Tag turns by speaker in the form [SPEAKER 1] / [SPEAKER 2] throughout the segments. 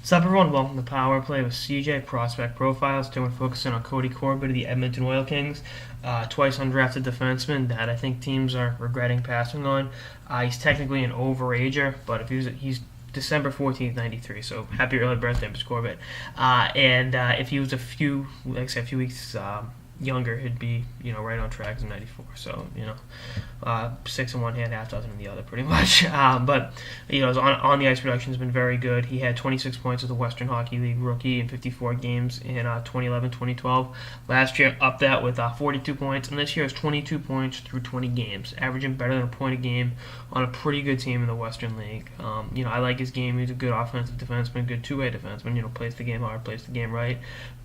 [SPEAKER 1] What's up, everyone? Welcome to Power Play with CJ Prospect Profiles. Today we're focusing on Cody Corbett of the Edmonton Oil Kinsg, twice undrafted defenseman that I think teams are regretting passing on. He's technically an overager, but if he's December 14th, 93, so happy early birthday, Mr. Corbett. If he was a few weeks younger, he'd be, right on track as 94. So, 6 in one hand, half dozen in the other, pretty much. But his on the ice production has been very good. He had 26 points as the Western Hockey League rookie in 54 games in 2011-2012. Last year, up that with 42 points, and this year is 22 points through 20 games, averaging better than a point a game on a pretty good team in the Western League. I like his game. He's a good offensive defenseman, good two-way defenseman. Plays the game hard, plays the game right.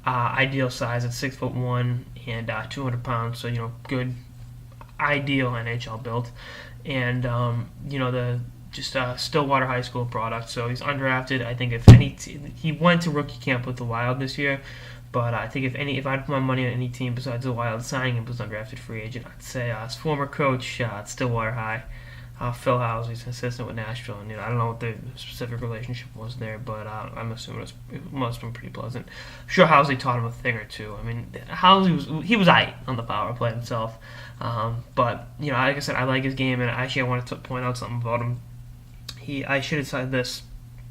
[SPEAKER 1] Ideal size at 6'1" and 200 pounds, so good, ideal NHL build, and Stillwater High School product. So he's undrafted. I think he went to rookie camp with the Wild this year, but I think if I'd put my money on any team besides the Wild signing him as an undrafted free agent, I'd say his former coach at Stillwater High. Phil Housley's an assistant with Nashville, and I don't know what the specific relationship was there, but I'm assuming it must have been pretty pleasant. I'm sure Housley taught him a thing or two. I mean, Housley was aight on the power play himself, but like I said, I like his game, and actually I wanted to point out something about him. I should have said this,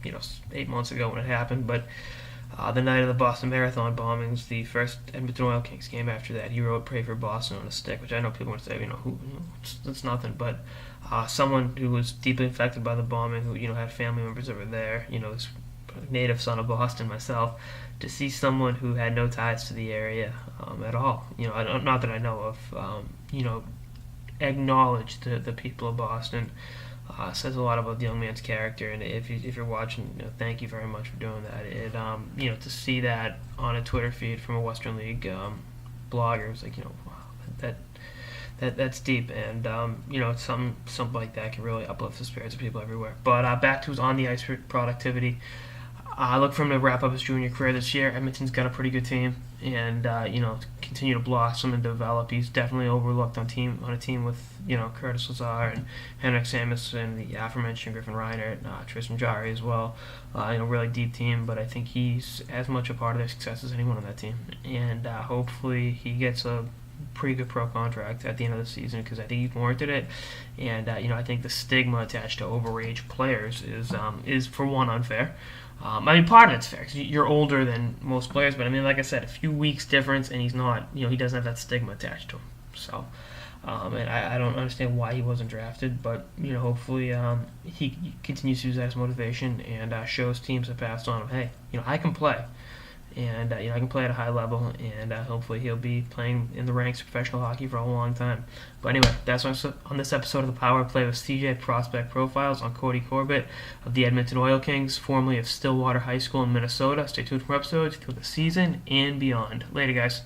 [SPEAKER 1] 8 months ago when it happened, but the night of the Boston Marathon bombings, the first Edmonton Oil Kinsg game after that, he wrote "Pray for Boston" on a stick, which I know people would say, it's nothing, but someone who was deeply affected by the bombing, who had family members over there, this native son of Boston myself, to see someone who had no ties to the area at all, not that I know of, acknowledge the people of Boston. Says a lot about the young man's character, and if you're watching, thank you very much for doing that. It to see that on a Twitter feed from a Western League blogger, it was like, wow, that's deep, and something like that can really uplift the spirits of people everywhere. But back to his on the ice productivity. I look for him to wrap up his junior career this year. Edmonton's got a pretty good team, and continue to blossom and develop. He's definitely overlooked on a team with Curtis Lazar and Henrik Samuelsson, the aforementioned Griffin Reinert, Tristan Jarry as well. Really deep team, but I think he's as much a part of their success as anyone on that team, and hopefully he gets a pretty good pro contract at the end of the season, because I think he's warranted it, and I think the stigma attached to overage players is for one unfair. Part of it's fair because you're older than most players, but like I said, a few weeks difference, and he's not, he doesn't have that stigma attached to him. So, and I don't understand why he wasn't drafted, but hopefully he continues to use that as motivation and shows teams that passed on him, hey, I can play. And I can play at a high level, and hopefully he'll be playing in the ranks of professional hockey for a long time. But anyway, that's on this episode of the Power Play with CJ Prospect Profiles on Cody Corbett of the Edmonton Oil Kinsg, formerly of Stillwater High School in Minnesota. Stay tuned for episodes through the season and beyond. Later, guys.